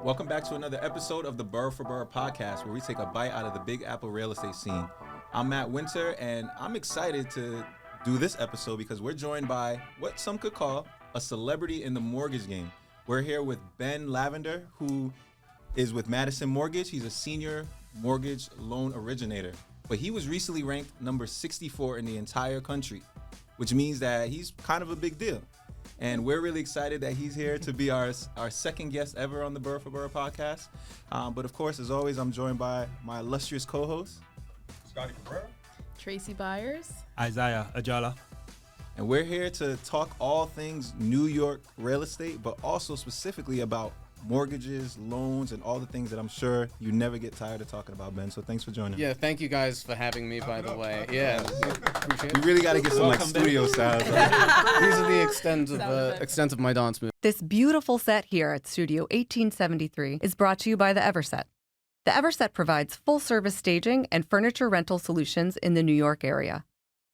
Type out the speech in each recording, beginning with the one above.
Welcome back to another episode of the Boro4Boro podcast, where we take a bite out of the Big Apple real estate scene. I'm Matt Wynter, and I'm excited to do this episode because we're joined by what some could call a celebrity in the mortgage game. We're here with Ben Lavender, who is with Madison Mortgage. He's a senior mortgage loan originator, but he was recently ranked number 64 in the entire country, which means that he's kind of a big deal. And we're really excited that he's here to be our second guest ever on the Boro4Boro podcast. But of course, as always, I'm joined by my illustrious co-host, Scottie Cabrera, Traci Byers, Isaiah Ajala. and we're here to talk all things New York real estate, but also specifically about mortgages, loans, and all the things that I'm sure you never get tired of talking about, Ben. So thanks for joining. Yeah, thank you guys for having me, by the way. Yeah, appreciate We it. really got to get some like studio sounds. These are the extent of my dance moves. This beautiful set here at Studio 1873 is brought to you by the Everet. The Everet provides full-service staging and furniture rental solutions in the New York area.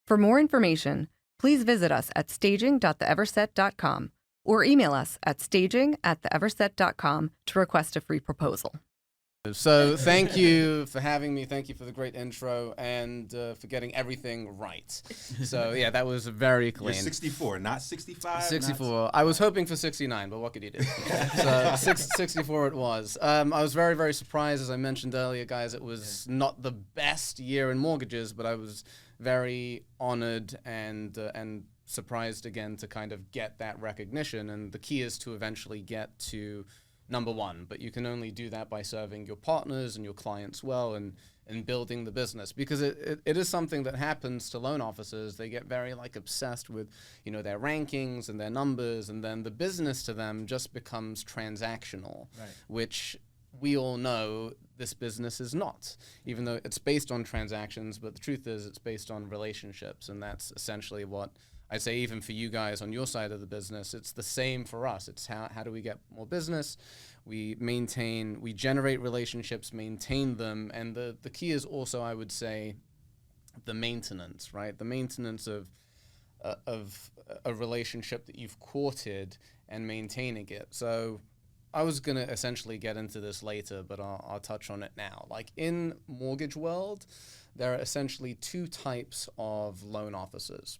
For more information, please visit us at staging.theeverset.com or email us at staging@theeverset.com to request a free proposal. So thank you for having me. Thank you for the great intro and for getting everything right. So yeah, that was very You're clean. 64, not 65. 64. I was hoping for 69, but what could you do? So 64 it was. I was very, very surprised, as I mentioned earlier, guys. It was not the best year in mortgages, but I was very honored and surprised again to kind of get that recognition. And the key is to eventually get to number one, but you can only do that by serving your partners and your clients well and building the business, because it is something that happens to loan officers. They get very obsessed with, their rankings and their numbers, and then the business to them just becomes transactional, right, which we all know this business is not, even though it's based on transactions, but the truth is it's based on relationships, and that's essentially what I'd say. Even for you guys on your side of the business, it's the same for us. It's how do we get more business? We generate relationships, maintain them, and the key is also, I would say, the maintenance, right? The maintenance of a relationship that you've courted and maintaining it. So I was going to essentially get into this later, but I'll touch on it now. Like in mortgage world, there are essentially two types of loan officers.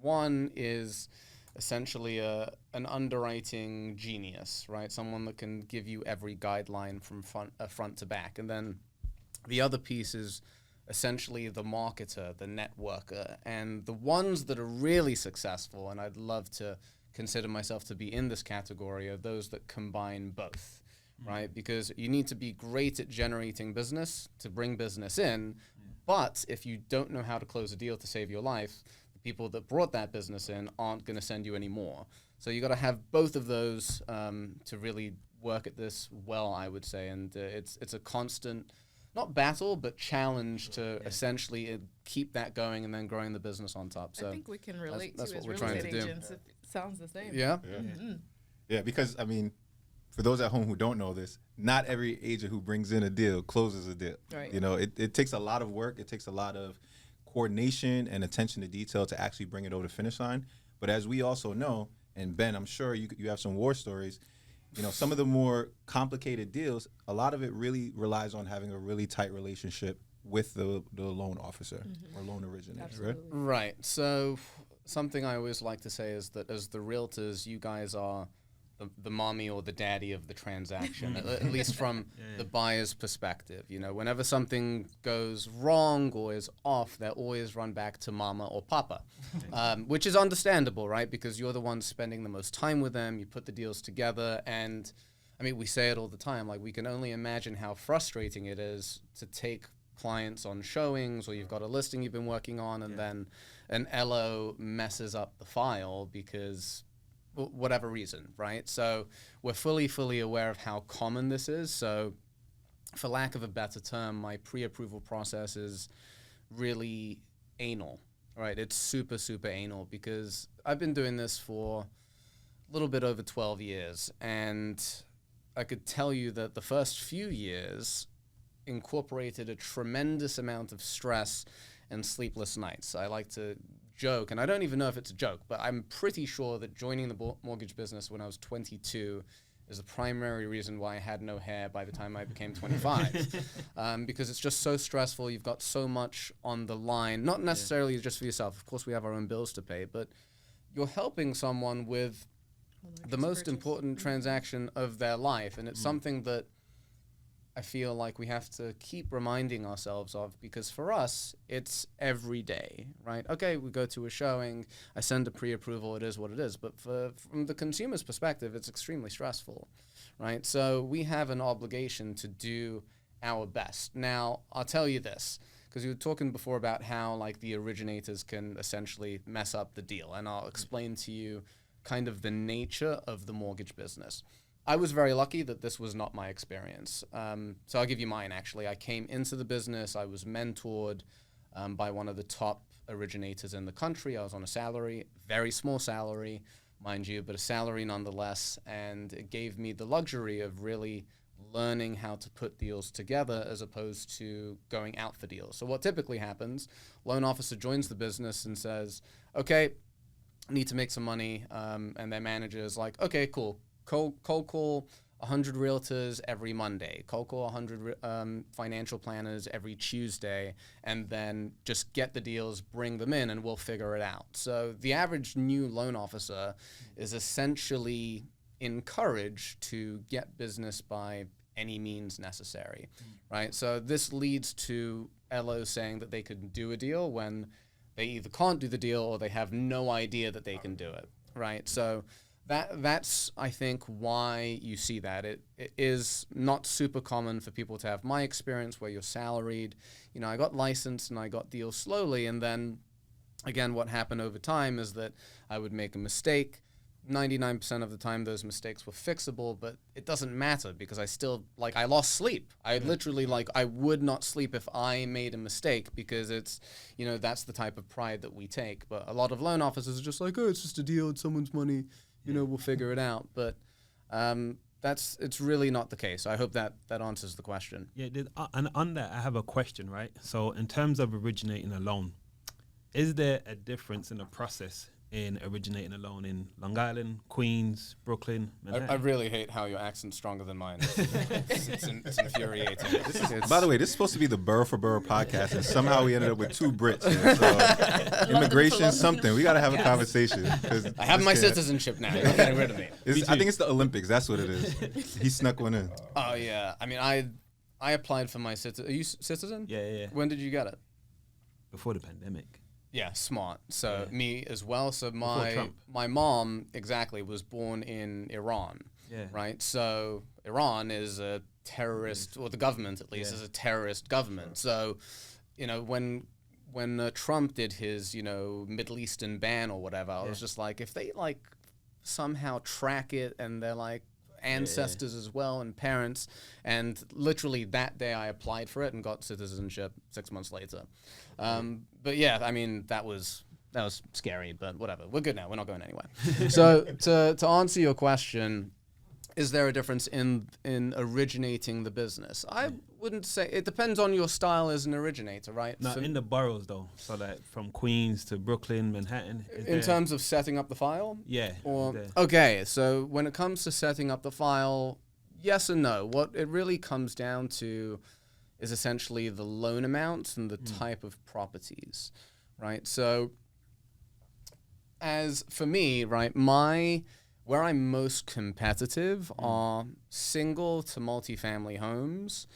One is essentially an underwriting genius, right? Someone that can give you every guideline from front to back. And then the other piece is essentially the marketer, the networker. And the ones that are really successful, and I'd love to consider myself to be in this category, are those that combine both, right? Because you need to be great at generating business to bring business in, but if you don't know how to close a deal to save your life, the people that brought that business in aren't going to send you any more. So you got to have both of those to really work at this well, I would say. And it's a constant, not battle, but challenge to essentially keep that going and then growing the business on top. So I think we can relate that's to what as we're real trying estate to do. agents. It sounds the same. Yeah. Yeah, because I mean, for those at home who don't know this, not every agent who brings in a deal closes a deal. Right. It takes a lot of work. It takes a lot of coordination and attention to detail to actually bring it over the finish line. But as we also know, and Ben, I'm sure you have some war stories, some of the more complicated deals, a lot of it really relies on having a really tight relationship with the loan officer or loan originator. Absolutely. Right. So something I always like to say is that as the realtors, you guys are the mommy or the daddy of the transaction, at least from the buyer's perspective. Whenever something goes wrong or is off, they're always run back to mama or papa, which is understandable, right? Because you're the ones spending the most time with them. You put the deals together, and I mean, we say it all the time. Like, we can only imagine how frustrating it is to take clients on showings, or you've got a listing you've been working on, and then an LO messes up the file because whatever reason, right? So we're fully aware of how common this is. So for lack of a better term, my pre-approval process is really anal, right? It's super anal, because I've been doing this for a little bit over 12 years. And I could tell you that the first few years incorporated a tremendous amount of stress and sleepless nights. I like to joke, and I don't even know if it's a joke, but I'm pretty sure that joining the mortgage business when I was 22 is the primary reason why I had no hair by the time I became 25. Because it's just so stressful. You've got so much on the line, not necessarily just for yourself. Of course, we have our own bills to pay, but you're helping someone with the most important transaction of their life. And it's something that I feel like we have to keep reminding ourselves of, because for us, it's every day, right? Okay, we go to a showing, I send a pre-approval, it is what it is. But from the consumer's perspective, it's extremely stressful, right? So we have an obligation to do our best. Now, I'll tell you this, because you were talking before about how like the originators can essentially mess up the deal. And I'll explain to you kind of the nature of the mortgage business. I was very lucky that this was not my experience. So I'll give you mine, actually. I came into the business. I was mentored by one of the top originators in the country. I was on a salary, very small salary, mind you, but a salary nonetheless. And it gave me the luxury of really learning how to put deals together as opposed to going out for deals. So what typically happens, loan officer joins the business and says, okay, I need to make some money. And their manager is like, okay, cool. Cold call 100 realtors every Monday, cold call 100 financial planners every Tuesday, and then just get the deals, bring them in, and we'll figure it out. So the average new loan officer is essentially encouraged to get business by any means necessary, right? So this leads to LOs saying that they could do a deal when they either can't do the deal or they have no idea that they can do it, right? So that's, I think, why you see that. It is not super common for people to have my experience where you're salaried. You know, I got licensed and I got deals slowly. And then, again, what happened over time is that I would make a mistake. 99% of the time, those mistakes were fixable, but it doesn't matter because I still, like, I lost sleep. I literally, like, I would not sleep if I made a mistake because it's, you know, that's the type of pride that we take. But a lot of loan officers are just like, oh, it's just a deal, it's someone's money. You know, we'll figure it out. But it's really not the case. I hope that answers the question. Yeah, and on that, I have a question, right? So in terms of originating a loan, is there a difference in the process in originating a loan in Long Island, Queens, Brooklyn, Manhattan? I really hate how your accent's stronger than mine. It's infuriating. By the way, this is supposed to be the Boro4Boro podcast, and somehow we ended up with two Brits here. So immigration, something. We got to have a conversation. I have my citizenship now. You're not getting rid of me. I think it's the Olympics. That's what it is. He snuck one in. Oh, yeah. I mean, I applied for my citizen. Are you citizen? Yeah. When did you get it? Before the pandemic. Yeah, smart. So me as well. So Trump. my mom exactly was born in Iran. Yeah. Right. So Iran is a terrorist, or the government at least is a terrorist government. So, you know, when Trump did his, you know, Middle Eastern ban or whatever, I was just like, if they like somehow track it and they're like ancestors as well and parents, and literally that day I applied for it and got citizenship 6 months later. But yeah, I mean, that was scary, but whatever. We're good now. We're not going anywhere. So to answer your question, is there a difference in originating the business? I wouldn't say. It depends on your style as an originator, right? No, in the boroughs though. So that from Queens to Brooklyn, Manhattan. In terms of setting up the file? Yeah. Okay, so when it comes to setting up the file, yes and no. What it really comes down to is essentially the loan amounts and the type of properties, right? So as for me, right, where I'm most competitive are single to multifamily homes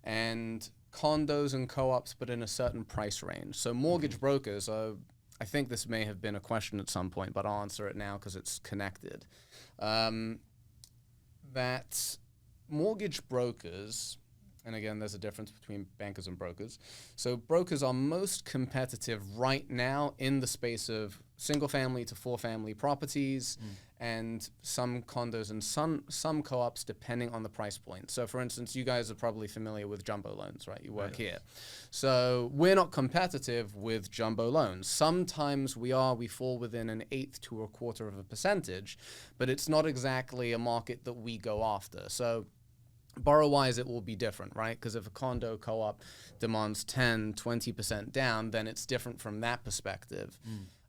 and condos and co-ops, but in a certain price range. So mortgage brokers are, I think this may have been a question at some point, but I'll answer it now because it's connected. That mortgage brokers, and again, there's a difference between bankers and brokers. So brokers are most competitive right now in the space of single family to 4-family properties and some condos and some co-ops depending on the price point. So for instance, you guys are probably familiar with jumbo loans, right? You work here. So we're not competitive with jumbo loans. Sometimes we fall within 1/8 to 1/4%, but it's not exactly a market that we go after. So borrow-wise, it will be different, right? Because if a condo co-op demands 10, 20% down, then it's different from that perspective.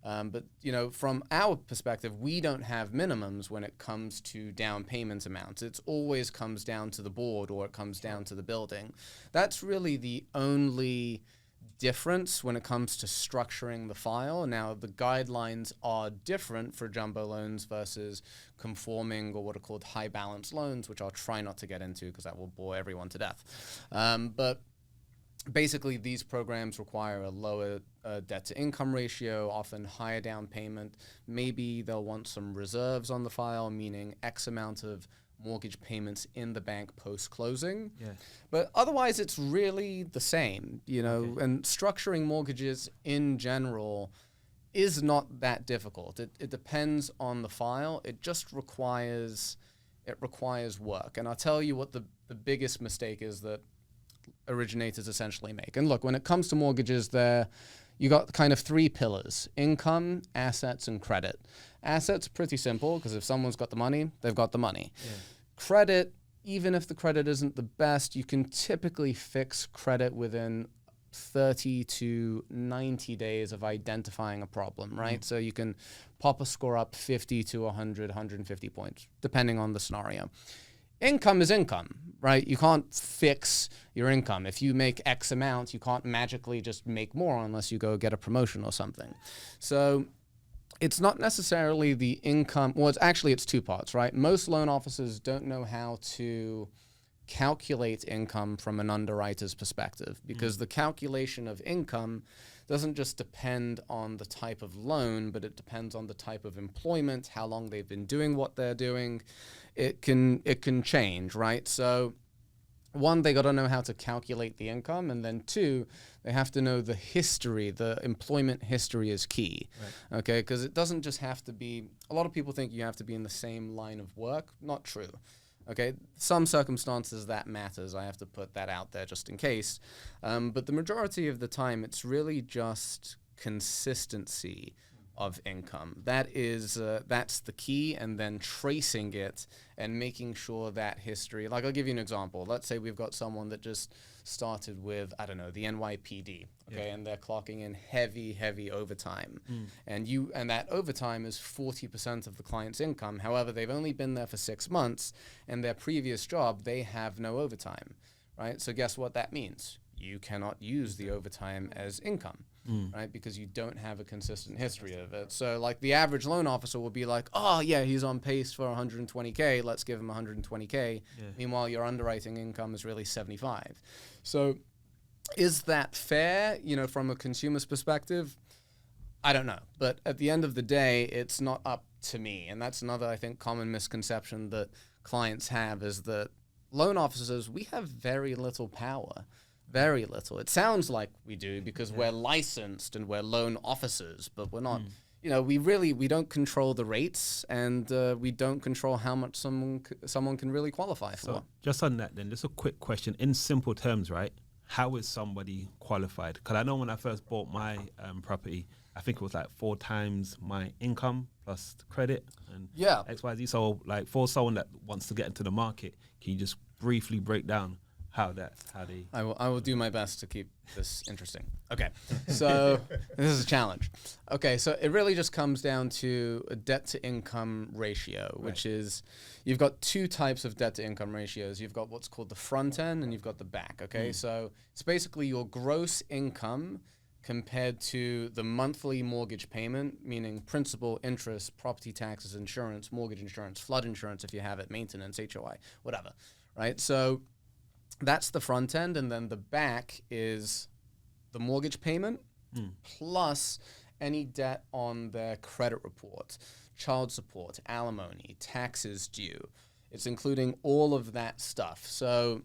But, from our perspective, we don't have minimums when it comes to down payment amounts. It always comes down to the board or it comes down to the building. That's really the only difference when it comes to structuring the file. Now, the guidelines are different for jumbo loans versus conforming or what are called high balance loans, which I'll try not to get into because that will bore everyone to death. But basically, these programs require a lower debt-to-income ratio, often higher down payment. Maybe they'll want some reserves on the file, meaning X amount of mortgage payments in the bank post-closing. Yeah. But otherwise, it's really the same, Okay. And structuring mortgages in general is not that difficult. It depends on the file. It just requires work. And I'll tell you what the biggest mistake is that originators essentially make. And look, when it comes to mortgages, you got kind of three pillars: income, assets, and credit. Assets, pretty simple, because if someone's got the money, they've got the money. Yeah. Credit, even if the credit isn't the best, you can typically fix credit within 30 to 90 days of identifying a problem, right? So you can pop a score up 50 to 100, 150 points, depending on the scenario. Income is income, right? You can't fix your income. If you make X amount, you can't magically just make more unless you go get a promotion or something. So it's not necessarily the income. Well, it's two parts, right? Most loan officers don't know how to calculate income from an underwriter's perspective, because the calculation of income doesn't just depend on the type of loan, but it depends on the type of employment, how long they've been doing what they're doing. It can change, right? So one, they got to know how to calculate the income, and then two, they have to know the history. The employment history is key, right. Okay? Because it doesn't just have to be, a lot of people think you have to be in the same line of work. Not true. Okay, some circumstances that matters. I have to put that out there just in case. But the majority of the time, it's really just consistency of income. That's the key, and then tracing it and making sure that history. Like, I'll give you an example. Let's say we've got someone that just started with, I don't know, the NYPD, okay, and they're clocking in heavy overtime, and that overtime is 40% of the client's income. However, they've only been there for 6 months, and their previous job, they have no overtime, right? So guess what that means? You cannot use the overtime as income, right? Because you don't have a consistent history of it. So like the average loan officer will be like, oh yeah, he's on pace for 120K. Let's give him 120K. Yeah. Meanwhile, your underwriting income is really 75. So is that fair, from a consumer's perspective? I don't know. But at the end of the day, it's not up to me. And that's another, I think, common misconception that clients have, is that loan officers, we have very little power. Very little. It sounds like we do because we're licensed and we're loan officers, but we're not. We don't control the rates, and we don't control how much someone can really qualify for. So just on that, then, just a quick question in simple terms, right? How is somebody qualified? Because I know when I first bought my property, I think it was like 4 times my income plus the credit and XYZ. So like for someone that wants to get into the market, can you just briefly break down how they... I will do my best to keep this interesting. Okay, so this is a challenge. Okay, so it really just comes down to a debt-to-income ratio, which is, you've got 2 types of debt-to-income ratios. You've got what's called the front end, and you've got the back, okay? So it's basically your gross income compared to the monthly mortgage payment, meaning principal, interest, property taxes, insurance, mortgage insurance, flood insurance if you have it, maintenance, HOI, whatever, right? So that's the front end, and then the back is the mortgage payment plus any debt on their credit report, child support, alimony, taxes due. It's including all of that stuff. So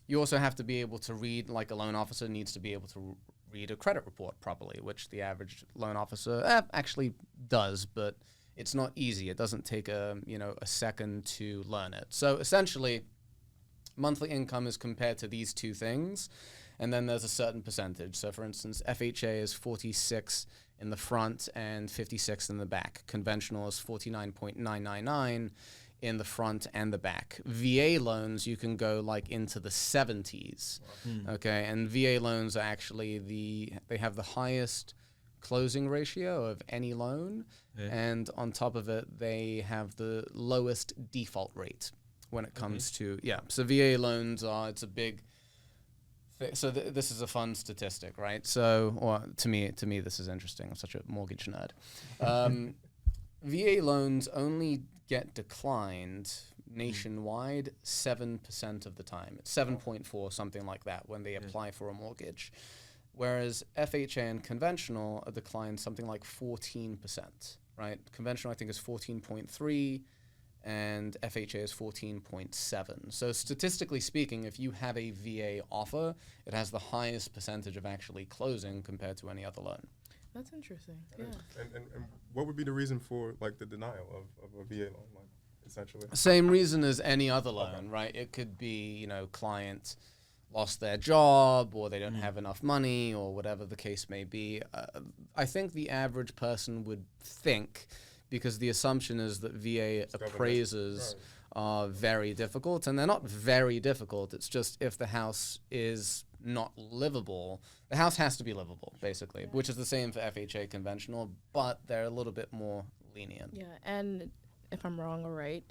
you also have to be able to read, like a loan officer needs to be able to read a credit report properly, which the average loan officer actually does, but it's not easy. It doesn't take a second to learn it. So essentially, monthly income is compared to these 2 things, and then there's a certain percentage. So for instance, FHA is 46 in the front and 56 in the back. Conventional is 49.999 in the front and the back. VA loans, you can go like into the 70s, okay? And VA loans are actually they have the highest closing ratio of any loan. Yeah. And on top of it, they have the lowest default rate when it comes to, so VA loans it's a big thing. So this is a fun statistic, right? So, or to me, this is interesting. I'm such a mortgage nerd. VA loans only get declined nationwide 7% of the time. It's 7.4, something like that, when they apply for a mortgage. Whereas FHA and conventional are declined something like 14%, right? Conventional, I think, is 14.3, and FHA is 14.7. So statistically speaking, if you have a VA offer, it has the highest percentage of actually closing compared to any other loan. That's interesting. Yeah. And what would be the reason for like the denial of a VA loan, like essentially? Same reason as any other loan, right? It could be, client lost their job, or they don't have enough money, or whatever the case may be. I think the average person would think, because the assumption is that VA appraisers are very difficult, and they're not very difficult. It's just if the house is not livable, the house has to be livable, basically, which is the same for FHA conventional, but they're a little bit more lenient. Yeah, and if I'm wrong or right,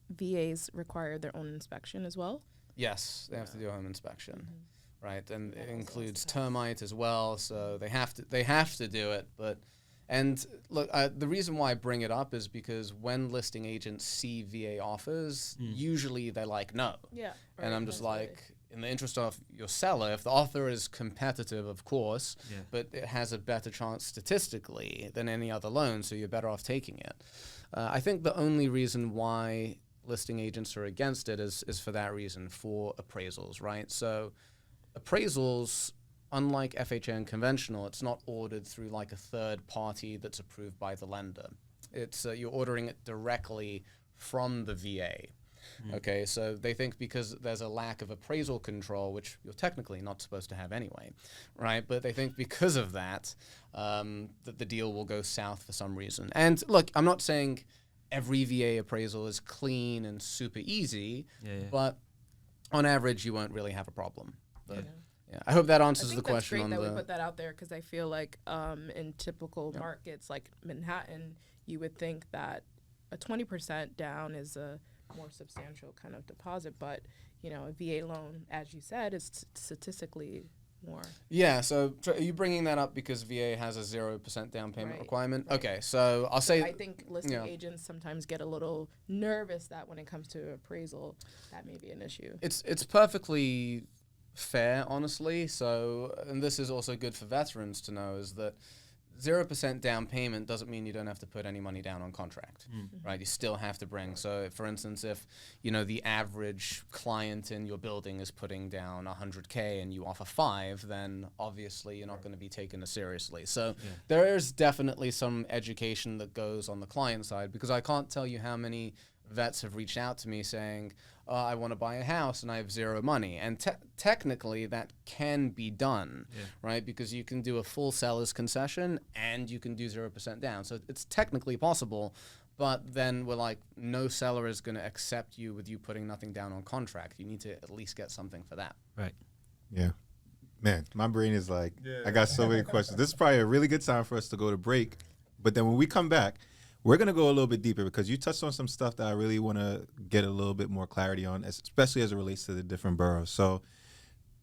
VAs require their own inspection as well. Yes, they have to do a home inspection, right? And it includes termite as well, so they have to do it. And look, the reason why I bring it up is because when listing agents see VA offers, usually they're like, no. Yeah. And I'm just like, in the interest of your seller, if the offer is competitive, of course, but it has a better chance statistically than any other loan, so you're better off taking it. I think the only reason why listing agents are against it is for that reason, for appraisals, right? So appraisals, unlike FHA and conventional, it's not ordered through like a third party that's approved by the lender. It's you're ordering it directly from the VA. Okay, so they think because there's a lack of appraisal control, which you're technically not supposed to have anyway, right? But they think because of that, that the deal will go south for some reason. And look, I'm not saying every VA appraisal is clean and super easy, but on average, you won't really have a problem. But I hope that answers the question. I think that's great that we put that out there, because I feel like in typical markets like Manhattan, you would think that a 20% down is a more substantial kind of deposit, but a VA loan, as you said, is statistically more. Yeah, so are you bringing that up because VA has a 0% down payment requirement? Right. Okay, so I'll say... I think listing agents sometimes get a little nervous that when it comes to appraisal, that may be an issue. It's perfectly fair, honestly. So, and this is also good for veterans to know, is that 0% down payment doesn't mean you don't have to put any money down on contract, right? You still have to bring. So, for instance, if the average client in your building is putting down $100K and you offer 5, then obviously you're not going to be taken as seriously. So there is definitely some education that goes on the client side, because I can't tell you how many vets have reached out to me saying, I want to buy a house and I have 0 money. And technically that can be done, right? Because you can do a full seller's concession and you can do 0% down. So it's technically possible, but then we're like, no seller is going to accept you with you putting nothing down on contract. You need to at least get something for that. Right. Yeah. Man, my brain is like, I got so many questions. This is probably a really good time for us to go to break. But then when we come back, we're going to go a little bit deeper, because you touched on some stuff that I really want to get a little bit more clarity on, especially as it relates to the different boroughs. So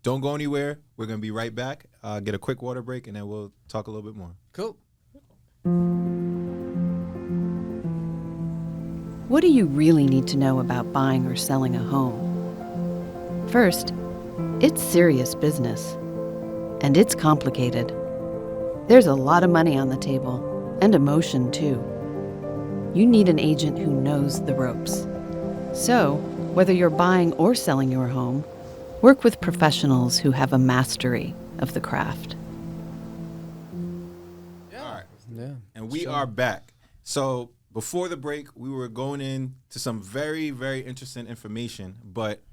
don't go anywhere. We're going to be right back, get a quick water break, and then we'll talk a little bit more. Cool. What do you really need to know about buying or selling a home? First, it's serious business, and it's complicated. There's a lot of money on the table, and emotion too. You need an agent who knows the ropes. So, whether you're buying or selling your home, work with professionals who have a mastery of the craft. All right. And we are back. So before the break, we were going into some very, very interesting information. But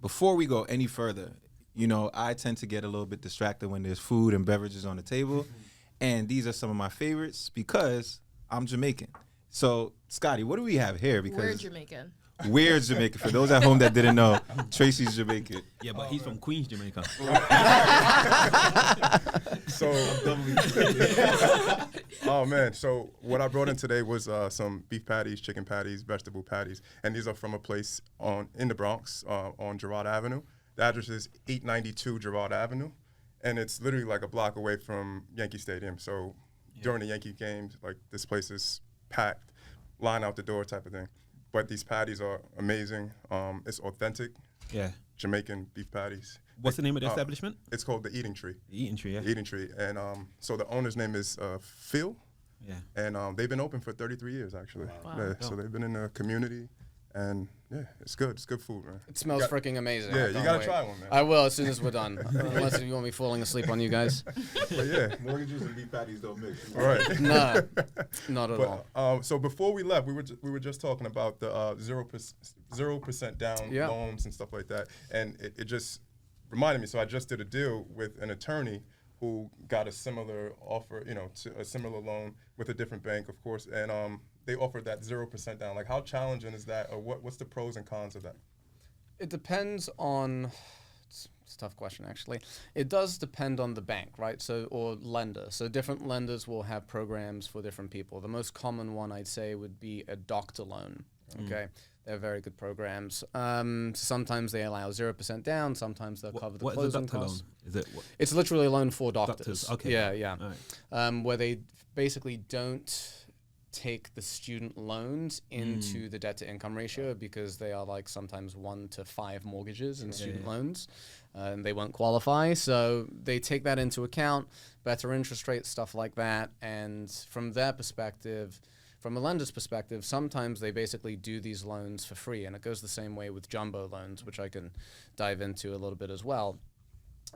before we go any further, I tend to get a little bit distracted when there's food and beverages on the table. And these are some of my favorites because I'm Jamaican. So, Scottie, what do we have here? Because we're Jamaican. We're Jamaican. For those at home that didn't know, Traci's Jamaican. Yeah, but he's from Queens, Jamaica. So, oh man. So what I brought in today was some beef patties, chicken patties, vegetable patties, and these are from a place in the Bronx on Girard Avenue. The address is 892 Girard Avenue, and it's literally like a block away from Yankee Stadium. So during the Yankee games, like this place is packed, line out the door type of thing. But these patties are amazing. It's authentic. Yeah. Jamaican beef patties. What's the name of the establishment? It's called The Eating Tree. The Eating Tree, yeah. The Eating Tree. And so the owner's name is Phil. Yeah. And they've been open for 33 years, actually. Wow. Yeah, so they've been in the community. And yeah, it's good. It's good food, man. It smells freaking amazing. Yeah, I you can't gotta wait. try one, man. I will as soon as we're done. Unless you want me falling asleep on you guys. But yeah. Mortgages and beef patties don't mix. Right. No, not at all. But, so before we left, we were just talking about the 0% down loans and stuff like that, and it just reminded me. So I just did a deal with an attorney who got a similar offer, to a similar loan with a different bank, of course, and they offered that 0% down. Like, how challenging is that, or what's the pros and cons of that? It depends on. It's a tough question, actually. It does depend on the bank, right? Or lender. So different lenders will have programs for different people. The most common one, I'd say, would be a doctor loan. Okay, they're very good programs. Sometimes they allow 0% down. Sometimes they'll cover the what closing is a doctor costs. loan? Is it? It's literally a loan for doctors. Okay. Yeah. All right. Where they basically don't take the student loans into the debt to income ratio because they are like sometimes 1 to 5 mortgages in student loans, and they won't qualify. So they take that into account, better interest rates, stuff like that. And from their perspective, from a lender's perspective, sometimes they basically do these loans for free. And it goes the same way with jumbo loans, which I can dive into a little bit as well,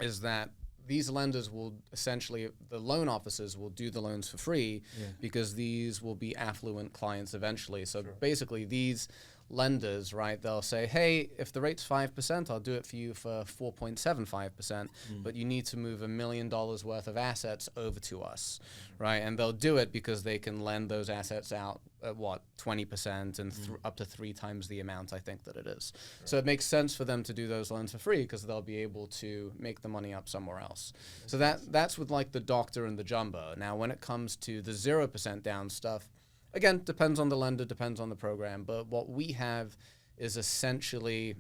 is that these lenders will essentially, the loan officers will do the loans for free because these will be affluent clients eventually. So basically these lenders, right, they'll say, hey, if the rate's 5%, I'll do it for you for 4.75%, but you need to move $1 million worth of assets over to us, right? And they'll do it because they can lend those assets out at 20% and up to 3 times the amount I think that it is. So it makes sense for them to do those loans for free because they'll be able to make the money up somewhere else. So that's with like the doctor and the jumbo. Now, when it comes to the 0% down stuff, again, depends on the lender, depends on the program. But what we have is essentially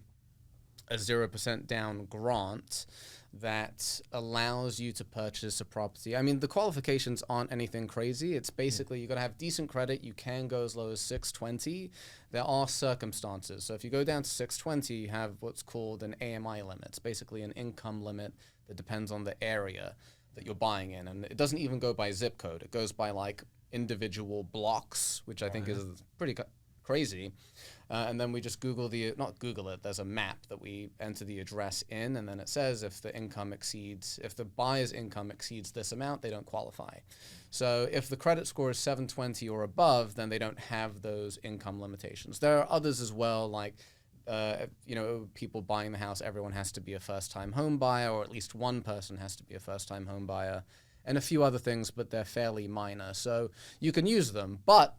a 0% down grant that allows you to purchase a property. I mean, the qualifications aren't anything crazy. It's basically you got to have decent credit. You can go as low as 620. There are circumstances. So if you go down to 620, you have what's called an AMI limit. It's basically an income limit that depends on the area that you're buying in. And it doesn't even go by zip code. It goes by like individual blocks, which I think is pretty crazy. And then we just not Google it, there's a map that we enter the address in, and then it says if the buyer's income exceeds this amount, they don't qualify. So if the credit score is 720 or above, then they don't have those income limitations. There are others as well, like people buying the house, everyone has to be a first-time home buyer, or at least one person has to be a first-time home buyer, and a few other things, but they're fairly minor. So you can use them. But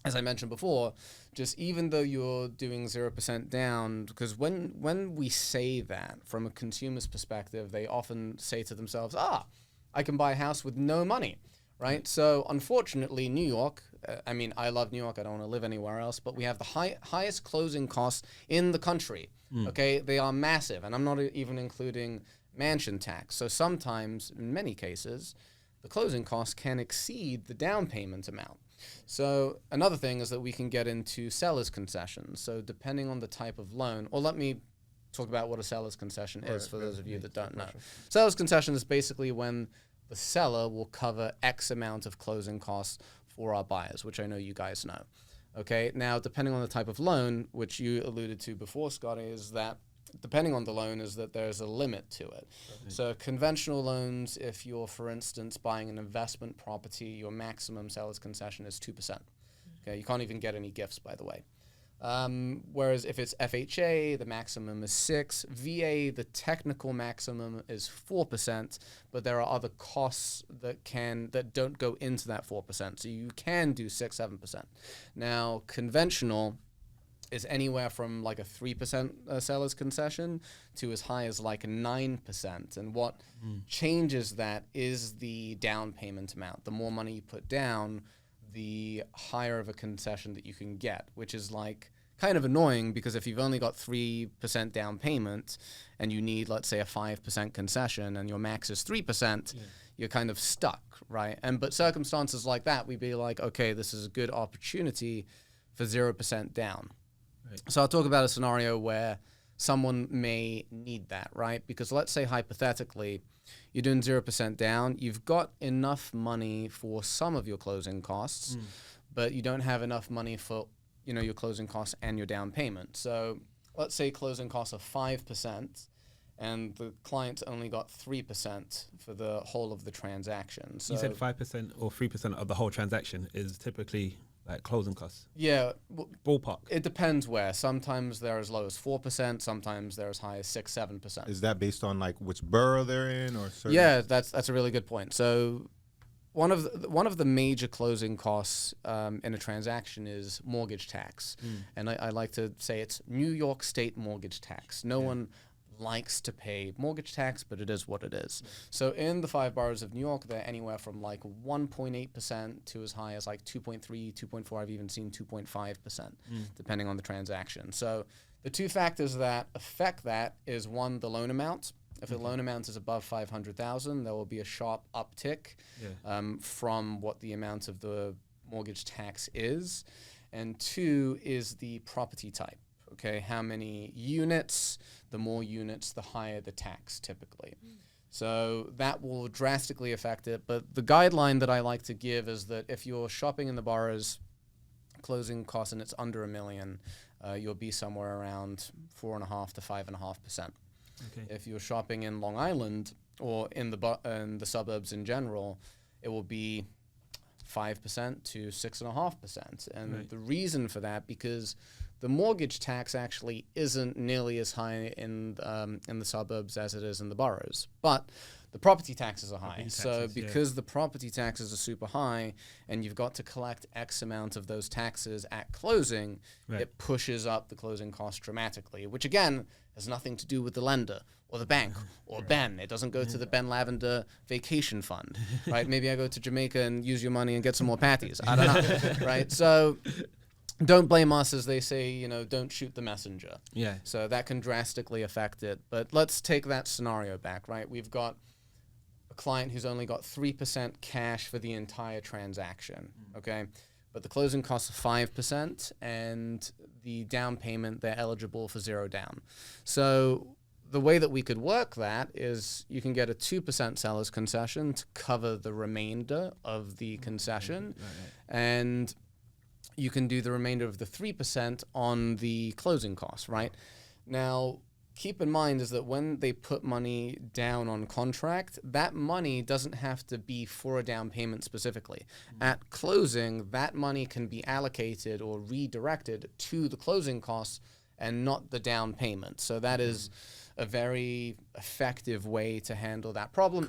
as I mentioned before, just even though you're doing 0% down, because when we say that from a consumer's perspective, they often say to themselves, I can buy a house with no money, right? So unfortunately, New York, I love New York, I don't want to live anywhere else, but we have the highest closing costs in the country, okay? They are massive, and I'm not even including mansion tax. So sometimes, in many cases, the closing costs can exceed the down payment amount. So another thing is that we can get into seller's concessions. So depending on the type of loan, or let me talk about what a seller's concession is for those of you that don't know. Seller's concession is basically when the seller will cover X amount of closing costs for our buyers, which I know you guys know. Okay, now depending on the type of loan, which you alluded to before, Scottie, is that depending on the loan is that there's a limit to it. So conventional loans, if you're, for instance, buying an investment property, your maximum seller's concession is 2%. Okay, you can't even get any gifts, by the way. Whereas if it's FHA, the maximum is 6%. VA, the technical maximum is 4%, but there are other costs that don't go into that 4%. So you can do 6-7%. Now, conventional, is anywhere from like a 3% seller's concession to as high as like 9%. And what changes that is the down payment amount. The more money you put down, the higher of a concession that you can get, which is like kind of annoying because if you've only got 3% down payment and you need, let's say, a 5% concession and your max is 3%, you're kind of stuck, right? But circumstances like that, we'd be like, okay, this is a good opportunity for 0% down. Right. So I'll talk about a scenario where someone may need that, right? Because let's say hypothetically, you're doing 0% down, you've got enough money for some of your closing costs, but you don't have enough money for your closing costs and your down payment. So let's say closing costs are 5%, and the client's only got 3% for the whole of the transaction. So you said 5% or 3% of the whole transaction is typically like closing costs? Yeah. Ballpark? It depends where. Sometimes they're as low as 4%, sometimes they're as high as 6-7%. Is that based on like which borough they're in or certain? Yeah, that's a really good point. So one of the major closing costs in a transaction is mortgage tax. And I like to say it's New York State mortgage tax. No one likes to pay mortgage tax, but it is what it is. So in the 5 boroughs of New York, they're anywhere from like 1.8% to as high as like 2.3, 2.4. I've even seen 2.5%, depending on the transaction. So the two factors that affect that is one, the loan amount. If the loan amount is above $500,000, there will be a sharp uptick from what the amount of the mortgage tax is. And 2 is the property type. Okay, how many units? The more units, the higher the tax typically. So that will drastically affect it. But the guideline that I like to give is that if you're shopping in the boroughs, closing costs and it's under $1 million, you'll be somewhere around 4.5% to 5.5%. Okay. If you're shopping in Long Island or in the suburbs in general, it will be 5% to 6.5%. And the reason for that, because the mortgage tax actually isn't nearly as high in the suburbs as it is in the boroughs, but the property taxes are high. So because the property taxes are super high and you've got to collect X amount of those taxes at closing, it pushes up the closing cost dramatically, which again has nothing to do with the lender or the bank or Ben. It doesn't go to the Ben Lavender vacation fund, right? Maybe I go to Jamaica and use your money and get some more patties. I don't know, right? So don't blame us, as they say, don't shoot the messenger. Yeah. So that can drastically affect it. But let's take that scenario back, right? We've got a client who's only got 3% cash for the entire transaction, okay? But the closing costs are 5%, and the down payment, they're eligible for 0 down. So the way that we could work that is you can get a 2% seller's concession to cover the remainder of the concession, and you can do the remainder of the 3% on the closing costs, right? Now, keep in mind is that when they put money down on contract, that money doesn't have to be for a down payment specifically. At closing, that money can be allocated or redirected to the closing costs and not the down payment. So that is a very effective way to handle that problem.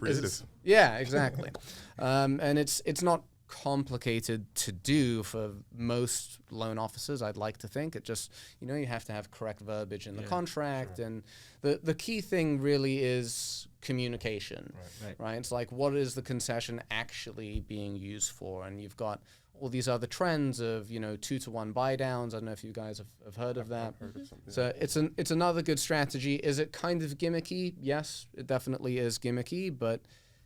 Yeah, exactly. And it's not complicated to do for most loan officers, I'd like to think. It just, you have to have correct verbiage in the contract. And the key thing really is communication, right? It's like, what is the concession actually being used for? And you've got all these other trends of, 2-to-1 buy downs. I don't know if you guys have heard of that. So it's another good strategy. Is it kind of gimmicky? Yes, it definitely is gimmicky, but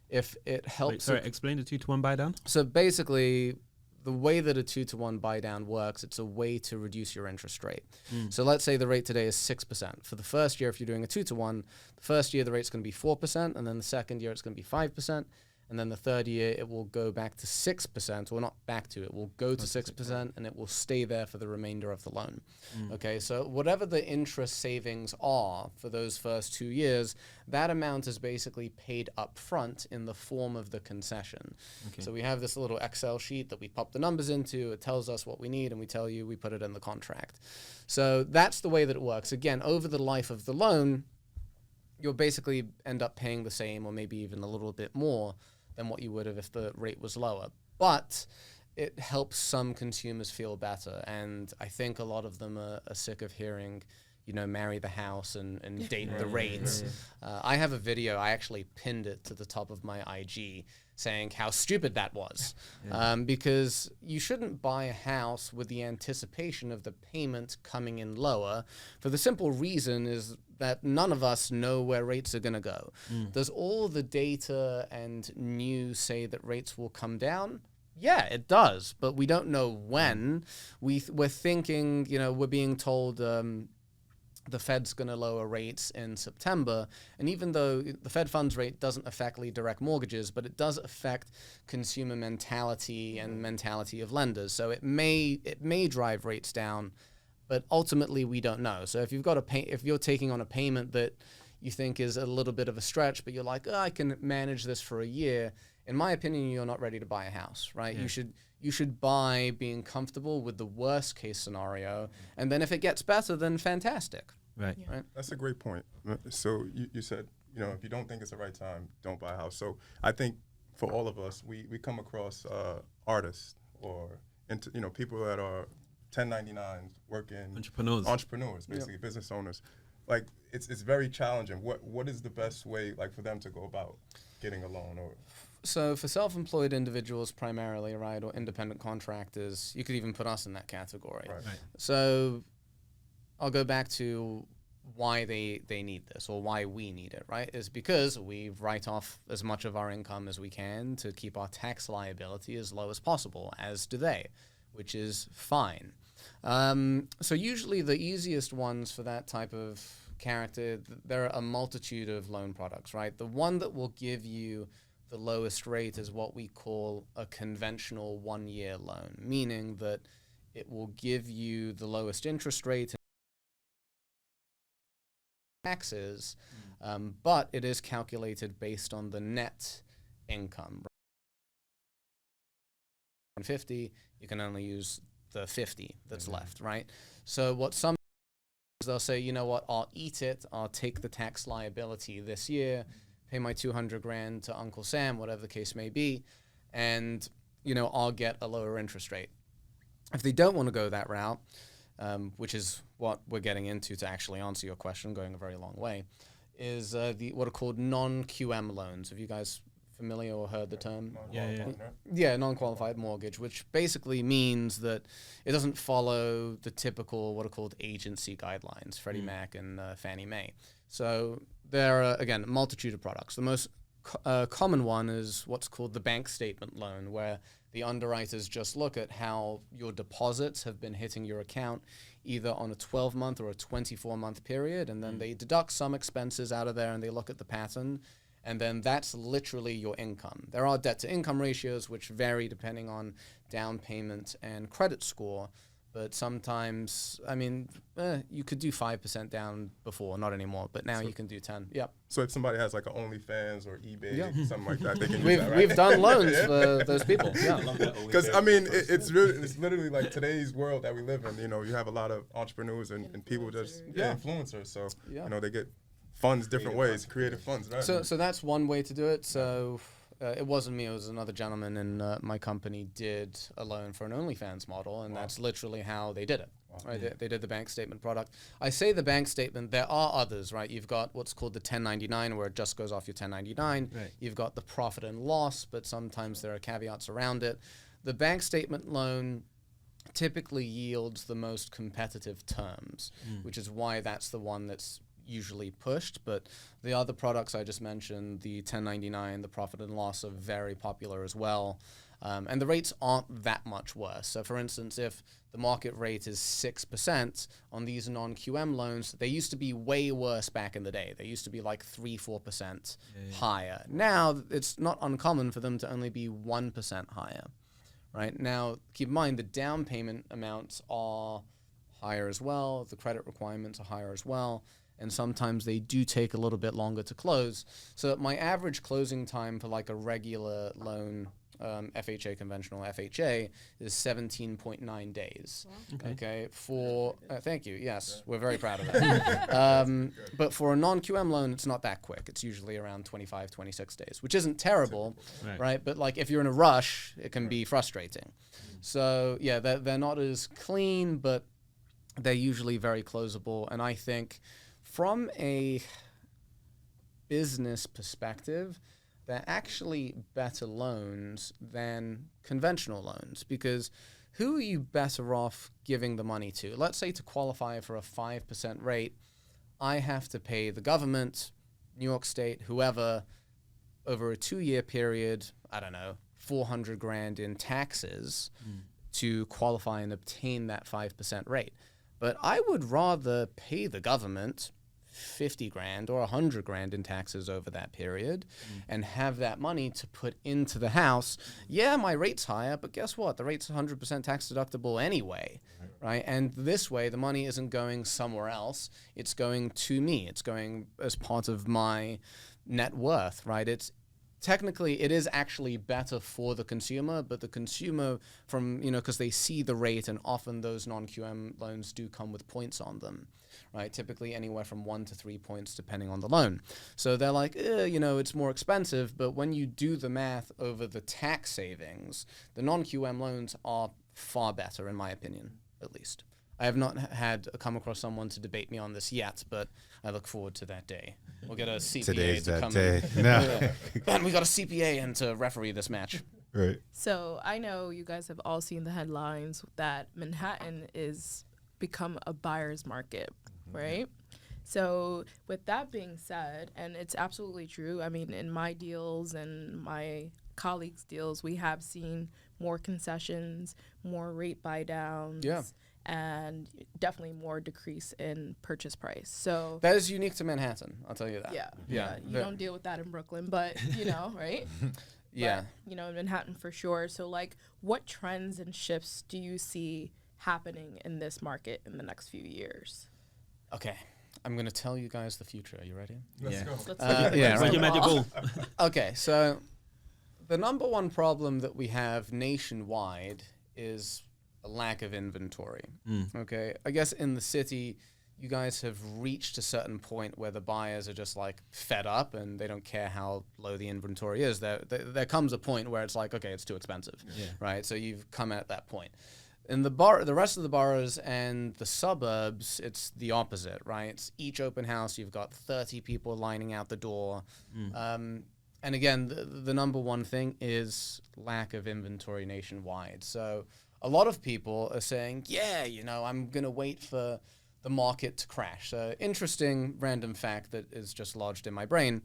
if it helps... explain the 2-to-1 buy down. So basically, the way that a 2-to-1 buy down works, it's a way to reduce your interest rate. So let's say the rate today is 6%. For the first year, if you're doing a 2-to-1, the first year the rate's going to be 4%, and then the second year it's going to be 5%, and then the third year it will go back to 6%, or not back to, it will go to 6%, and it will stay there for the remainder of the loan. Okay, so whatever the interest savings are for those first 2 years, that amount is basically paid up front in the form of the concession. So we have this little Excel sheet that we pop the numbers into, it tells us what we need, and we tell you, we put it in the contract. So that's the way that it works. Again, over the life of the loan, you'll basically end up paying the same or maybe even a little bit more than what you would have if the rate was lower. But it helps some consumers feel better. And I think a lot of them are sick of hearing, marry the house and date the rates. I have a video, I actually pinned it to the top of my IG saying how stupid that was. Because you shouldn't buy a house with the anticipation of the payment coming in lower, for the simple reason is that none of us know where rates are gonna go. Does all the data and news say that rates will come down? Yeah, it does, but we don't know when. We're thinking, we're being told the Fed's going to lower rates in September. And even though the Fed funds rate doesn't affect direct mortgages, but it does affect consumer mentality and mentality of lenders. So it may drive rates down, but ultimately we don't know. So if you're taking on a payment that you think is a little bit of a stretch, but you're like, I can manage this for a year, in my opinion, you're not ready to buy a house, right? You should buy being comfortable with the worst case scenario, and then if it gets better, then fantastic. Right. That's a great point. So you said, if you don't think it's the right time, don't buy a house. So I think for all of us, we come across artists or people that are 1099s, working entrepreneurs, basically business owners. Like it's very challenging. What is the best way for them to go about getting a loan? Or so for self-employed individuals primarily, right, or independent contractors, you could even put us in that category. Right. So I'll go back to why they need this, or why we need it, right? Is because we write off as much of our income as we can to keep our tax liability as low as possible, as do they, which is fine. So usually the easiest ones for that type of character, there are a multitude of loan products, right? The one that will give you the lowest rate is what we call a conventional one-year loan, meaning that it will give you the lowest interest rate taxes, but it is calculated based on the net income. 50, you can only use the 50 that's left, right? So what some they'll say, you know what, I'll eat it, I'll take the tax liability this year, pay my $200,000 to Uncle Sam, whatever the case may be, and I'll get a lower interest rate. If they don't want to go that route, which is what we're getting into to actually answer your question, going a very long way, is what are called non-QM loans. Have you guys familiar or heard the term? Yeah, non-qualified mortgage, which basically means that it doesn't follow the typical what are called agency guidelines, Freddie Mac and Fannie Mae. So there are, again, a multitude of products. The most common one is what's called the bank statement loan, where the underwriters just look at how your deposits have been hitting your account either on a 12-month or a 24-month period, and then they deduct some expenses out of there and they look at the pattern, and then that's literally your income. There are debt-to-income ratios which vary depending on down payment and credit score, but sometimes, you could do 5% down before, not anymore, but now you can do 10. Yep. So if somebody has like an OnlyFans or eBay, something like that, they can use that, right? We've done loans for those people. Yeah. Because it's literally like today's world that we live in. You have a lot of entrepreneurs and people just influencers. So they get funds different ways, creative funds, right? So that's one way to do it. So it wasn't me, it was another gentleman in my company did a loan for an OnlyFans model, and that's literally how they did it. Right? They did the bank statement product. I say the bank statement, there are others, right? You've got what's called the 1099, where it just goes off your 1099. Right. You've got the profit and loss, but sometimes there are caveats around it. The bank statement loan typically yields the most competitive terms, which is why that's the one that's usually pushed. But the other products I just mentioned, the 1099, the profit and loss, are very popular as well. And the rates aren't that much worse. So for instance, if the market rate is 6% on these non-QM loans, they used to be way worse back in the day. They used to be like 3-4% higher. Now it's not uncommon for them to only be 1% higher. Right? Now, keep in mind the down payment amounts are higher as well. The credit requirements are higher as well. And sometimes they do take a little bit longer to close. So my average closing time for like a regular loan FHA conventional FHA is 17.9 days. Okay, for thank you. Yes, we're very proud of that. But for a non-QM loan, it's not that quick. It's usually around 25, 26 days, which isn't terrible, right? But like if you're in a rush, it can be frustrating. So yeah, they're not as clean, but they're usually very closable. And I think from a business perspective, they're actually better loans than conventional loans, because who are you better off giving the money to? Let's say to qualify for a 5% rate, I have to pay the government, New York State, whoever, over a 2-year period, I don't know, $400,000 in taxes to qualify and obtain that 5% rate. But I would rather pay the government $50,000 or $100,000 in taxes over that period and have that money to put into the house. Yeah, my rate's higher, but guess what? The rate's 100% tax deductible anyway, right? And this way, the money isn't going somewhere else. It's going to me. It's going as part of my net worth, right? It's technically, it is actually better for the consumer, but the consumer because they see the rate, and often those non-QM loans do come with points on them, right? Typically anywhere from 1 to 3 points depending on the loan. So they're like, it's more expensive, but when you do the math over the tax savings, the non-QM loans are far better, in my opinion, at least. I have not come across someone to debate me on this yet, but I look forward to that day. We'll get a CPA Today's to that come day. in. No. Ben, we got a CPA in to referee this match. Right. So I know you guys have all seen the headlines that Manhattan is become a buyer's market, right? So with that being said, and it's absolutely true, I mean, in my deals and my colleagues' deals, we have seen more concessions, more rate buy downs. Yeah. And definitely more decrease in purchase price. So That is unique to Manhattan, I'll tell you that. Yeah. You don't deal with that in Brooklyn, but right? Yeah. But, in Manhattan for sure. So like, what trends and shifts do you see happening in this market in the next few years? Okay. I'm going to tell you guys the future. Are you ready? Let's go. Where's your magic ball? Okay, so the number one problem that we have nationwide is a lack of inventory. Okay, I guess in the city, you guys have reached a certain point where the buyers are just like fed up and they don't care how low the inventory is. There comes a point where it's like, okay, it's too expensive, right? So you've come at that point. In the rest of the boroughs and the suburbs, it's the opposite, right? It's each open house, you've got 30 people lining out the door. And again, the number one thing is lack of inventory nationwide. So a lot of people are saying, I'm going to wait for the market to crash. Interesting random fact that is just lodged in my brain.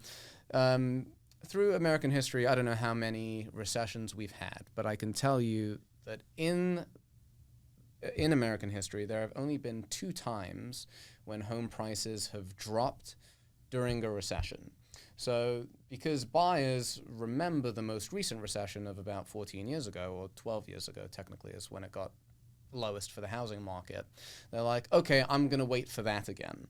Through American history, I don't know how many recessions we've had, but I can tell you that in American history, there have only been 2 times when home prices have dropped during a recession. So because buyers remember the most recent recession of about 14 years ago, or 12 years ago, technically, is when it got lowest for the housing market. They're like, okay, I'm going to wait for that again.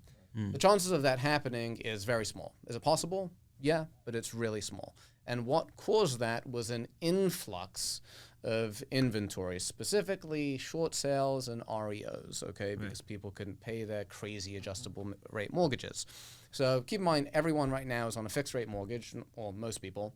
The chances of that happening is very small. Is it possible? Yeah, but it's really small. And what caused that was an influx of inventory, specifically short sales and REOs, okay, because people couldn't pay their crazy adjustable rate mortgages. So keep in mind, everyone right now is on a fixed rate mortgage, or most people.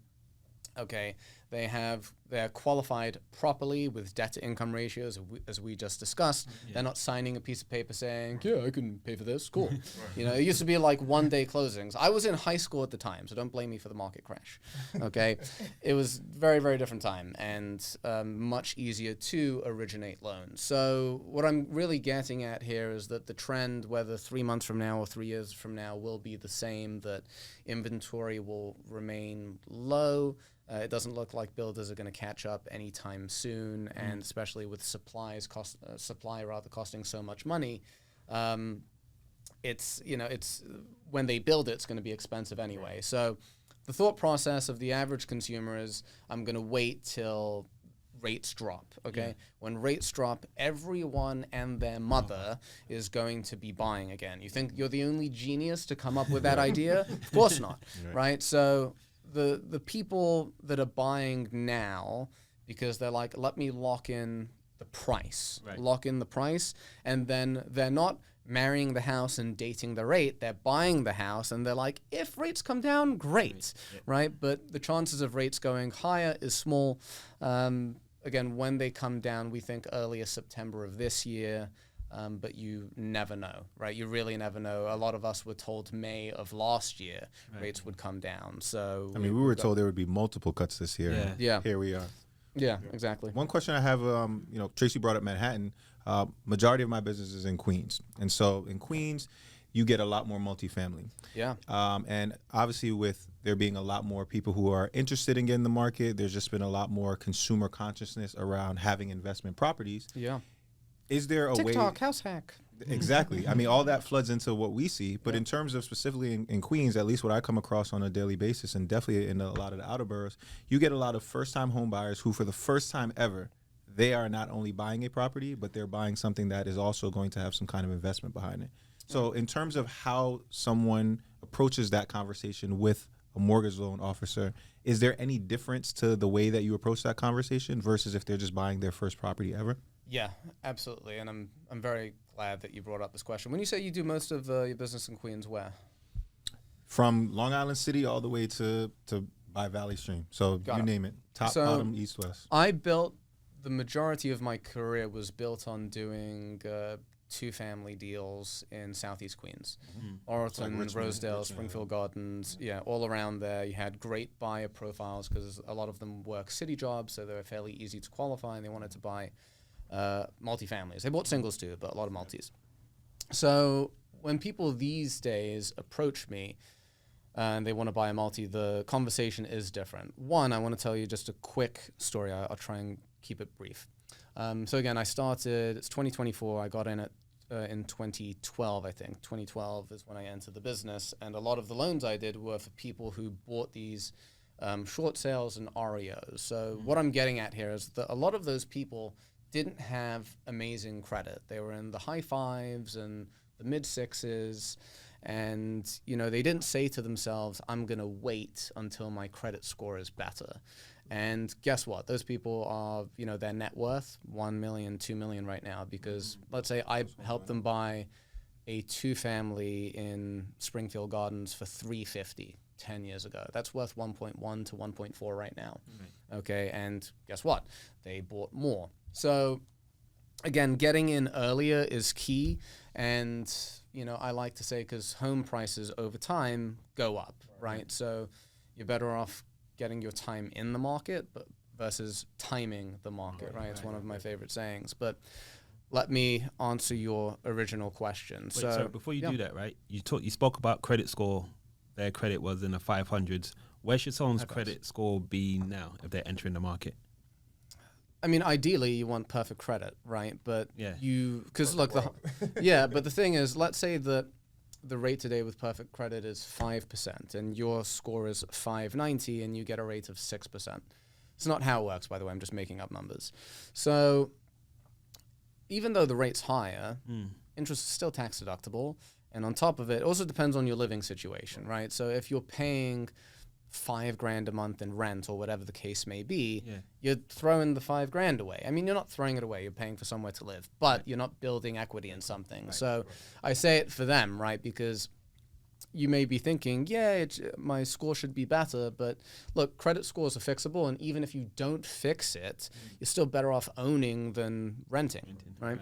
Okay, they're qualified properly with debt to income ratios, as we just discussed. They're not signing a piece of paper saying, yeah, I can pay for this, cool. It used to be like one-day closings. I was in high school at the time, so don't blame me for the market crash, okay? It was very, very different time, and much easier to originate loans. So what I'm really getting at here is that the trend, whether 3 months from now or 3 years from now, will be the same, that inventory will remain low. It doesn't look like builders are going to catch up anytime soon, and especially with supply costing so much money, it's when they build it's going to be expensive anyway. So the thought process of the average consumer is, I'm going to wait till rates drop. Okay, when rates drop, everyone and their mother is going to be buying again. You think you're the only genius to come up with that idea? Of course not, right? So the people that are buying now because they're like, let me lock in the price, and then they're not marrying the house and dating the rate. They're buying the house and they're like, if rates come down, great, right? But the chances of rates going higher is small. Again, when they come down, we think earlier September of this year. But you never know, right? You really never know. A lot of us were told May of last year rates would come down. So I mean, we were told there would be multiple cuts this year. Yeah. Yeah. Here we are. Yeah, exactly. One question I have, Traci brought up Manhattan. Majority of my business is in Queens. And so in Queens, you get a lot more multifamily. Yeah. And obviously with there being a lot more people who are interested in getting the market, there's just been a lot more consumer consciousness around having investment properties. Yeah. Is there a way? TikTok, house hack. Exactly. I mean, all that floods into what we see. But in terms of specifically in Queens, at least what I come across on a daily basis, and definitely in a lot of the outer boroughs, you get a lot of first-time home buyers who, for the first time ever, they are not only buying a property, but they're buying something that is also going to have some kind of investment behind it. So in terms of how someone approaches that conversation with a mortgage loan officer, is there any difference to the way that you approach that conversation versus if they're just buying their first property ever? Yeah, absolutely. And I'm very glad that you brought up this question. When you say you do most of your business in Queens, where? From Long Island City all the way to by Valley Stream. So you name it. Top, bottom, east, west. I built, the majority of my career was built on doing two-family deals in Southeast Queens. Orleton, Richmond, Rosedale, Springfield Gardens, all around there. You had great buyer profiles because a lot of them work city jobs, so they were fairly easy to qualify, and they wanted to buy multifamilies. They bought singles too, but a lot of multis. So when people these days approach me and they want to buy a multi, the conversation is different. One, I want to tell you just a quick story. I'll try and keep it brief. So again, I started, it's 2024. I got in it in 2012, I think. 2012 is when I entered the business. And a lot of the loans I did were for people who bought these short sales and REOs. So what I'm getting at here is that a lot of those people didn't have amazing credit. They were in the high fives and the mid sixes. And, they didn't say to themselves, I'm going to wait until my credit score is better. And guess what? Those people are, their net worth, 1 million, 2 million right now, because let's say I helped them buy a two-family in Springfield Gardens for $350 10 years ago. That's worth 1.1 to 1.4 right now. Okay, and guess what? They bought more. So again, getting in earlier is key. And, I like to say, because home prices over time go up, right? So you're better off getting your time in the market but versus timing the market, right? It's one of my favorite sayings. But let me answer your original question. Wait, so before you do that, right? You spoke about credit score. Their credit was in the 500s. Where should someone's credit score be now if they're entering the market? I mean, ideally, you want perfect credit, right? But because look, but the thing is, let's say that the rate today with perfect credit is 5%, and your score is 590, and you get a rate of 6%. It's not how it works, by the way. I'm just making up numbers. So even though the rate's higher, interest is still tax deductible, and on top of it, it also depends on your living situation, right? So if you're paying $5,000 a month in rent or whatever the case may be, you're throwing the $5,000 away. I mean, you're not throwing it away. You're paying for somewhere to live, but you're not building equity in something. So I say it for them, right? Because you may be thinking, my score should be better, but look, credit scores are fixable, and even if you don't fix it, you're still better off owning than renting, right?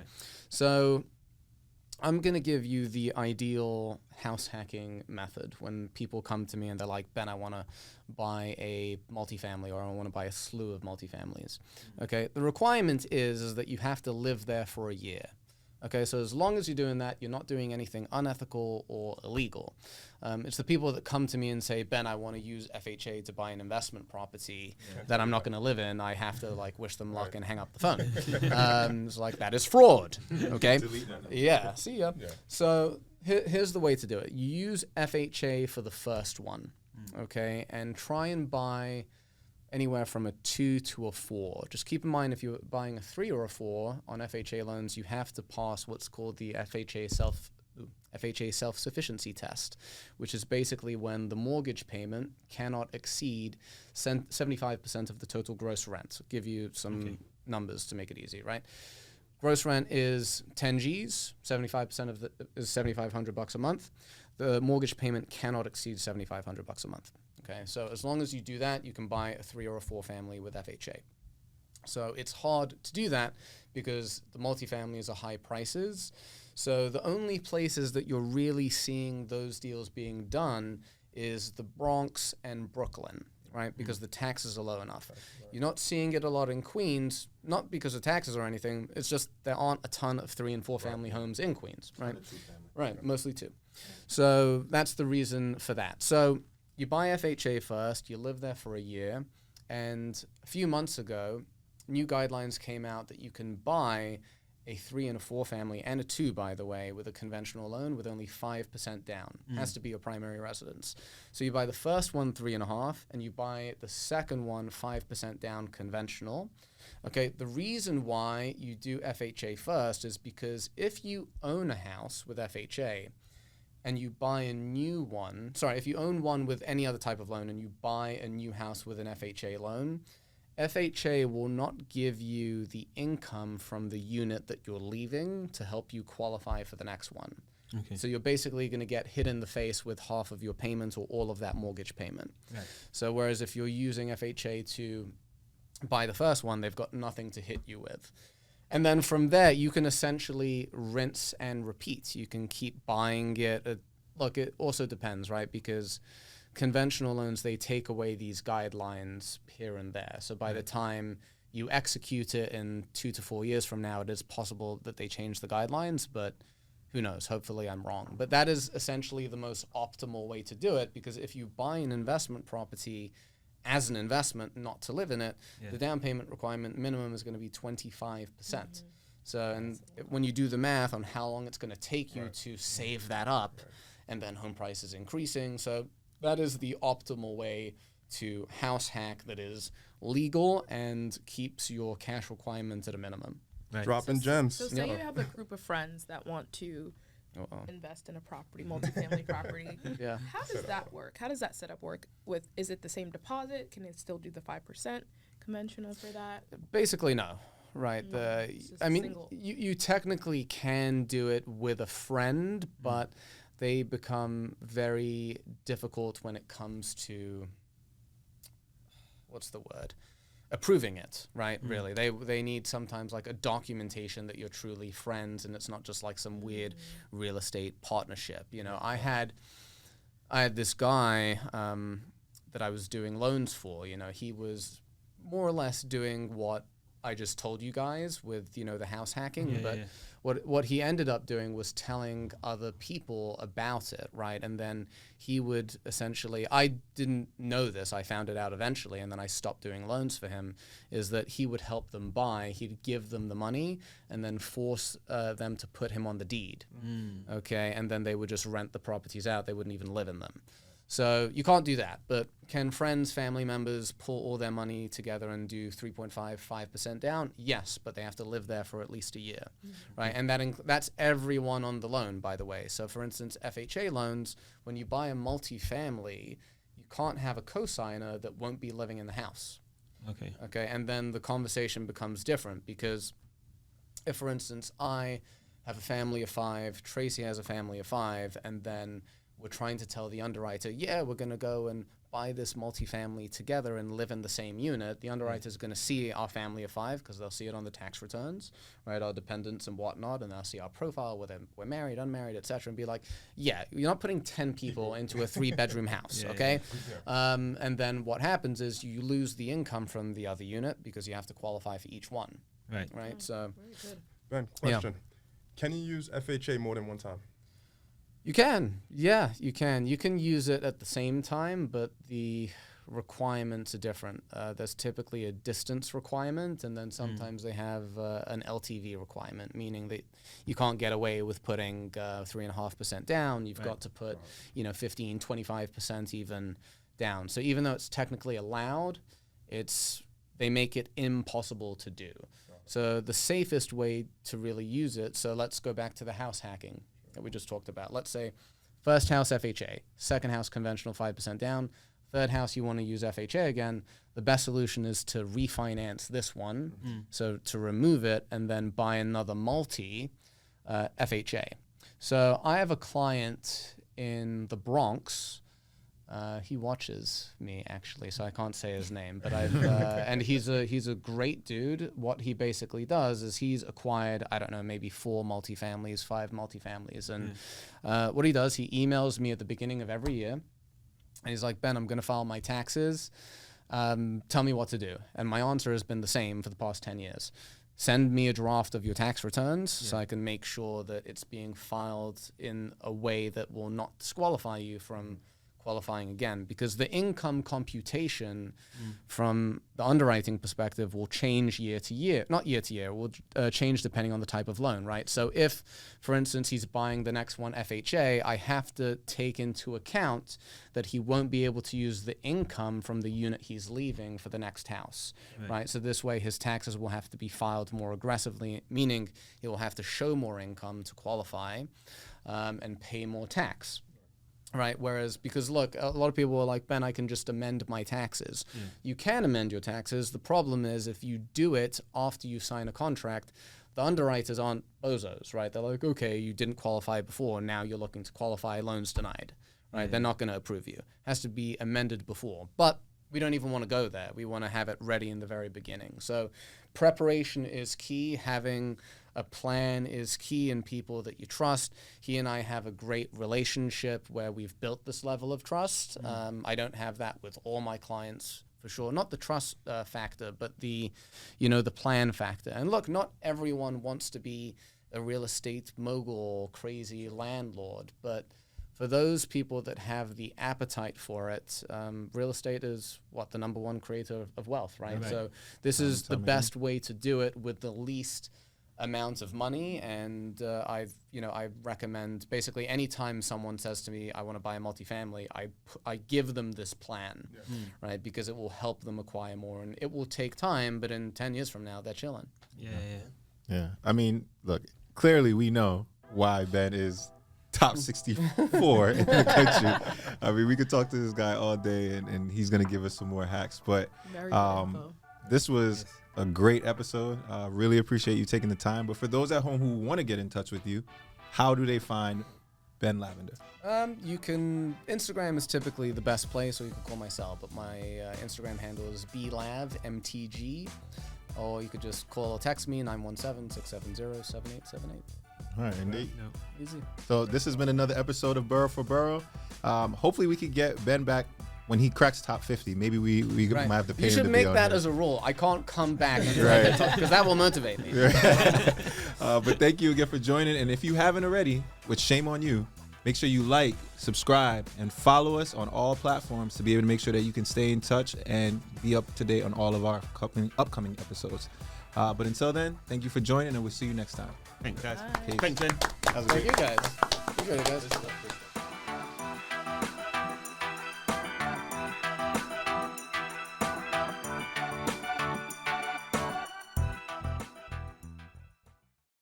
So I'm going to give you the ideal house hacking method when people come to me and they're like, Ben, I want to buy a multifamily, or I want to buy a slew of multifamilies. Okay, the requirement is that you have to live there for a year. Okay, so as long as you're doing that, you're not doing anything unethical or illegal. It's the people that come to me and say, Ben, I want to use FHA to buy an investment property that I'm not going to live in. I have to wish them luck and hang up the phone. It's like, that is fraud. Okay. See ya. So here's the way to do it. You use FHA for the first one. Okay. And try and buy anywhere from a 2 to a 4. Just keep in mind, if you're buying a 3 or a 4 on FHA loans, you have to pass what's called the FHA FHA self-sufficiency test, which is basically when the mortgage payment cannot exceed 75% of the total gross rent. I'll give you some numbers to make it easy, right? Gross rent is 10 Gs, 75% of it is $7,500 a month. The mortgage payment cannot exceed $7,500 a month. Okay, so as long as you do that, you can buy a 3 or a 4 family with FHA. So it's hard to do that because the multifamilies are high prices. So the only places that you're really seeing those deals being done is the Bronx and Brooklyn, right? Because the taxes are low enough. You're not seeing it a lot in Queens, not because of taxes or anything. It's just there aren't a ton of 3 and 4 family homes in Queens, right? Right, mostly 2. So that's the reason for that. So you buy FHA first, you live there for a year, and a few months ago, new guidelines came out that you can buy a 3 and a 4 family and a 2, by the way, with a conventional loan with only 5% down. Has to be your primary residence. So you buy the first one 3.5, and you buy the second one 5% down conventional. Okay, the reason why you do FHA first is because if you own a house with FHA and you buy a new one, if you own one with any other type of loan and you buy a new house with an FHA loan, FHA will not give you the income from the unit that you're leaving to help you qualify for the next one. Okay. So you're basically going to get hit in the face with half of your payment or all of that mortgage payment. Right. So whereas if you're using FHA to buy the first one, they've got nothing to hit you with. And then from there, you can essentially rinse and repeat. You can keep buying it. Look, it also depends, right? Because conventional loans, they take away these guidelines here and there. So by the time you execute it in 2 to 4 years from now, it is possible that they change the guidelines, but who knows? Hopefully I'm wrong. But that is essentially the most optimal way to do it, because if you buy an investment property as an investment, not to live in it, the down payment requirement minimum is going to be 25%. So, and when you do the math on how long it's going to take you to save that up, and then home prices increasing, so that is the optimal way to house hack that is legal and keeps your cash requirements at a minimum. Right. Dropping gems. So say you have a group of friends that want to invest in a property, multifamily property. How does that work? How does that setup work? Is it the same deposit? Can it still do the 5% conventional for that? Basically, no. Right. You technically can do it with a friend, but they become very difficult when it comes to, approving it, right? Really. They need sometimes like a documentation that you're truly friends and it's not just like some weird real estate partnership. You know, I had this guy that I was doing loans for. You know, he was more or less doing what I just told you guys with, the house hacking, what he ended up doing was telling other people about it, right? And then he would essentially, I didn't know this, I found it out eventually, and then I stopped doing loans for him, is that he would help them buy, he'd give them the money, and then force them to put him on the deed, okay? And then they would just rent the properties out, they wouldn't even live in them. So you can't do that, but can friends, family members pull all their money together and do 5% down? Yes, but they have to live there for at least a year, right? And that's everyone on the loan, by the way. So for instance, FHA loans, when you buy a multifamily, you can't have a cosigner that won't be living in the house. Okay, and then the conversation becomes different because if, for instance, I have a family of 5, Traci has a family of 5, and then we're trying to tell the underwriter, we're going to go and buy this multifamily together and live in the same unit. The underwriter is going to see our family of 5 because they'll see it on the tax returns, right? Our dependents and whatnot, and they'll see our profile, whether we're married, unmarried, etc., and be like, you're not putting 10 people into a 3-bedroom house, okay? And then what happens is you lose the income from the other unit because you have to qualify for each one, right? So, Ben, question: can you use FHA more than one time? You can, you can. You can use it at the same time, but the requirements are different. There's typically a distance requirement, and then sometimes they have an LTV requirement, meaning that you can't get away with putting 3.5% down. You've got to put, 15, 25% even down. So even though it's technically allowed, they make it impossible to do. So the safest way to really use it, so let's go back to the house hacking. that we just talked about. Let's say first house FHA, second house conventional 5% down, third house you want to use FHA again. The best solution is to refinance this one, so to remove it and then buy another multi FHA. So I have a client in the Bronx. He watches me actually, so I can't say his name, but and he's a great dude. What he basically does is he's acquired, I don't know, maybe 4 multifamilies, 5 multifamilies, and what he does, he emails me at the beginning of every year, and he's like, Ben, I'm going to file my taxes. Tell me what to do. And my answer has been the same for the past 10 years. Send me a draft of your tax returns so I can make sure that it's being filed in a way that will not disqualify you from qualifying again, because the income computation from the underwriting perspective will change year to year, not year to year, will change depending on the type of loan, right? So if, for instance, he's buying the next one FHA, I have to take into account that he won't be able to use the income from the unit he's leaving for the next house, right? So this way his taxes will have to be filed more aggressively, meaning he will have to show more income to qualify and pay more tax. Right. Whereas, because look, a lot of people are like, Ben, I can just amend my taxes. You can amend your taxes. The problem is if you do it after you sign a contract, the underwriters aren't bozos, right? They're like, okay, you didn't qualify before. Now you're looking to qualify, loans denied, right? They're not going to approve you. It has to be amended before. But we don't even want to go there. We want to have it ready in the very beginning. So preparation is key. Having a plan is key in people that you trust. He and I have a great relationship where we've built this level of trust. I don't have that with all my clients for sure. Not the trust factor, but the plan factor. And look, not everyone wants to be a real estate mogul or crazy landlord, but for those people that have the appetite for it, real estate is the number one creator of wealth, right? So this is the best way to do it with the least amount of money. And I recommend basically anytime someone says to me, I want to buy a multifamily, I give them this plan, right? Because it will help them acquire more, and it will take time, but in 10 years from now, they're chilling. Yeah. I mean, look, clearly we know why Ben is top 64 in the country. I mean, we could talk to this guy all day, and he's going to give us some more hacks. But this was a great episode. Really appreciate you taking the time. But for those at home who want to get in touch with you, how do they find Ben Lavender? You can, Instagram is typically the best place, or you can call my cell. But my Instagram handle is BLavMTG, or you could just call or text me, 917-670-7878. All right, indeed. Easy. So this has been another episode of Boro4Boro. Hopefully we could get Ben back when he cracks top 50. Maybe we might have to pay him to be on. You should make that as a rule. I can't come back because that will motivate me. But thank you again for joining. And if you haven't already, which shame on you, make sure you like, subscribe, and follow us on all platforms to be able to make sure that you can stay in touch and be up to date on all of our upcoming episodes. But until then, thank you for joining, and we'll see you next time. Thanks, guys. Peace. Thanks, Ben. Thank you, guys. Appreciate it, guys.